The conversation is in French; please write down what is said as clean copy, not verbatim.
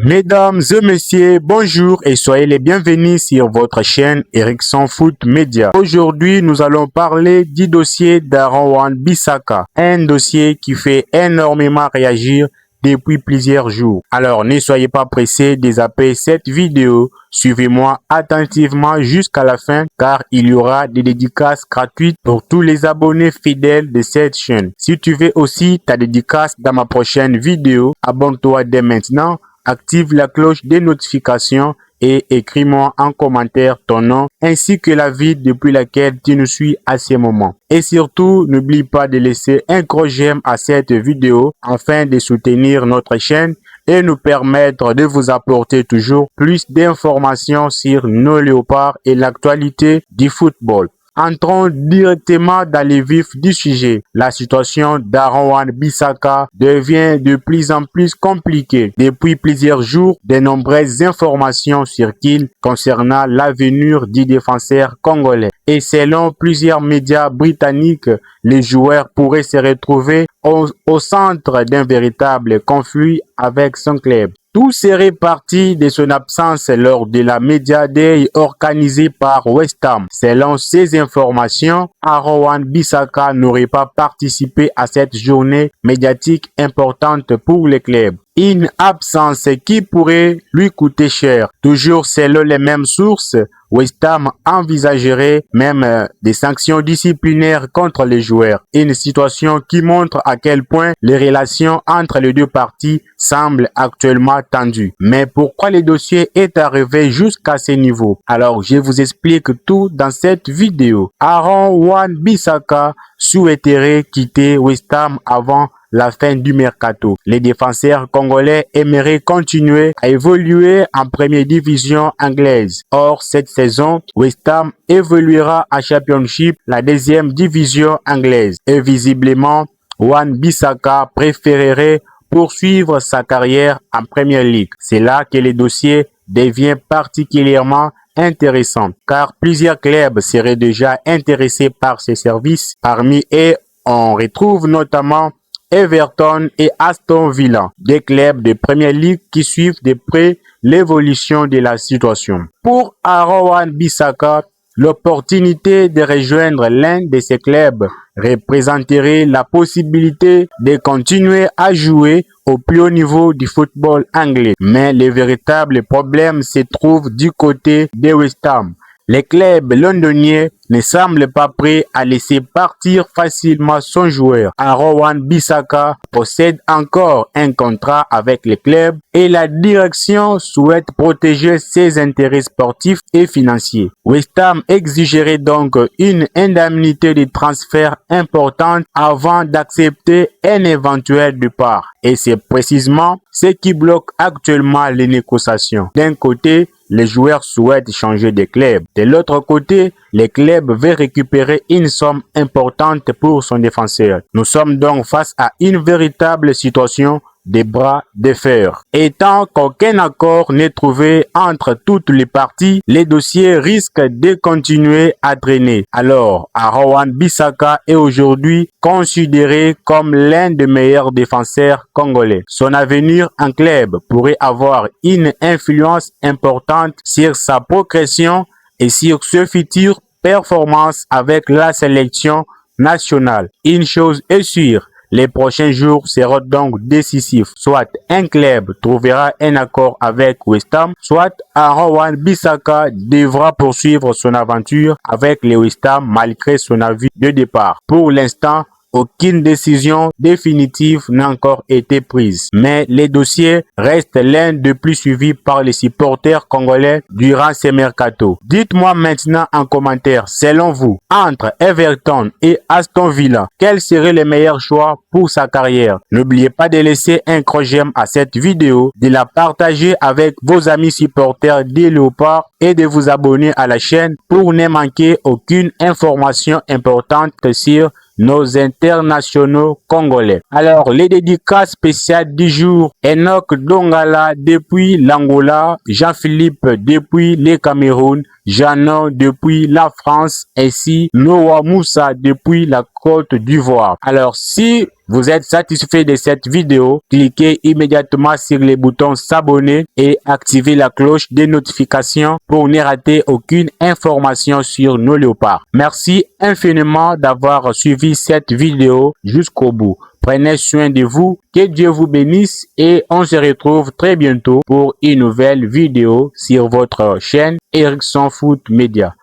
Mesdames et messieurs, bonjour et soyez les bienvenus sur votre chaîne Ericsson Foot Media. Aujourd'hui, nous allons parler du dossier d'Aaron Wan-Bissaka, un dossier qui fait énormément réagir depuis plusieurs jours. Alors, ne soyez pas pressés de zapper cette vidéo. Suivez-moi attentivement jusqu'à la fin car il y aura des dédicaces gratuites pour tous les abonnés fidèles de cette chaîne. Si tu veux aussi ta dédicace dans ma prochaine vidéo, abonne-toi dès maintenant. Active la cloche des notifications et écris-moi en commentaire ton nom ainsi que la ville depuis laquelle tu nous suis à ce moment. Et surtout, n'oublie pas de laisser un gros j'aime à cette vidéo afin de soutenir notre chaîne et nous permettre de vous apporter toujours plus d'informations sur nos léopards et l'actualité du football. Entrons directement dans le vif du sujet. La situation d'Aaron Wan-Bissaka devient de plus en plus compliquée. Depuis plusieurs jours, de nombreuses informations circulent concernant l'avenir du défenseur congolais. Et selon plusieurs médias britanniques, les joueurs pourraient se retrouver au centre d'un véritable conflit avec son club. Tout serait parti de son absence lors de la Media Day organisée par West Ham. Selon ces informations, Aaron Wan-Bissaka n'aurait pas participé à cette journée médiatique importante pour le club. Une absence qui pourrait lui coûter cher. Toujours selon les mêmes sources, West Ham envisagerait même des sanctions disciplinaires contre les joueurs. Une situation qui montre à quel point les relations entre les deux parties semblent actuellement tendues. Mais pourquoi le dossier est arrivé jusqu'à ce niveau? Alors je vous explique tout dans cette vidéo. Aaron Wan-Bissaka souhaiterait quitter West Ham avant la fin du mercato. Les défenseurs congolais aimeraient continuer à évoluer en première division anglaise. Or, cette saison, West Ham évoluera à Championship, la deuxième division anglaise. Et visiblement, Wan-Bissaka préférerait poursuivre sa carrière en Premier League. C'est là que le dossier devient particulièrement intéressant, car plusieurs clubs seraient déjà intéressés par ses services. Parmi eux, on retrouve notamment Everton et Aston Villa, des clubs de Premier League qui suivent de près l'évolution de la situation. Pour Aaron Wan-Bissaka, l'opportunité de rejoindre l'un de ces clubs représenterait la possibilité de continuer à jouer au plus haut niveau du football anglais. Mais le véritable problème se trouve du côté de West Ham. Les clubs londoniens ne semblent pas prêts à laisser partir facilement son joueur. Aaron Wan-Bissaka possède encore un contrat avec le club et la direction souhaite protéger ses intérêts sportifs et financiers. West Ham exigerait donc une indemnité de transfert importante avant d'accepter un éventuel départ. Et c'est précisément ce qui bloque actuellement les négociations. D'un côté, les joueurs souhaitent changer de club. De l'autre côté, le club veut récupérer une somme importante pour son défenseur. Nous sommes donc face à une véritable situation des bras de fer. Et tant qu'aucun accord n'est trouvé entre toutes les parties, les dossiers risquent de continuer à traîner. Alors, Aaron Wan-Bissaka est aujourd'hui considéré comme l'un des meilleurs défenseurs congolais. Son avenir en club pourrait avoir une influence importante sur sa progression et sur ses futures performances avec la sélection nationale. Une chose est sûre, les prochains jours seront donc décisifs. Soit un club trouvera un accord avec West Ham, soit Aaron Wan-Bissaka devra poursuivre son aventure avec les West Ham malgré son avis de départ. Pour l'instant, aucune décision définitive n'a encore été prise, mais le dossier reste l'un des plus suivis par les supporters congolais durant ces mercato. Dites-moi maintenant en commentaire, selon vous, entre Everton et Aston Villa, quel serait le meilleur choix pour sa carrière? N'oubliez pas de laisser un gros j'aime à cette vidéo, de la partager avec vos amis supporters des Léopards et de vous abonner à la chaîne pour ne manquer aucune information importante sur nos internationaux congolais. Alors, les dédicaces spéciales du jour: Enoch Dongala depuis l'Angola, Jean-Philippe depuis le Cameroun, Jeannot depuis la France, ainsi Noah Moussa depuis la Côte d'Ivoire. Alors, si vous êtes satisfait de cette vidéo, cliquez immédiatement sur le bouton s'abonner et activez la cloche des notifications pour ne rater aucune information sur nos léopards. Merci infiniment d'avoir suivi cette vidéo jusqu'au bout. Prenez soin de vous, que Dieu vous bénisse et on se retrouve très bientôt pour une nouvelle vidéo sur votre chaîne Ericsson Foot Media.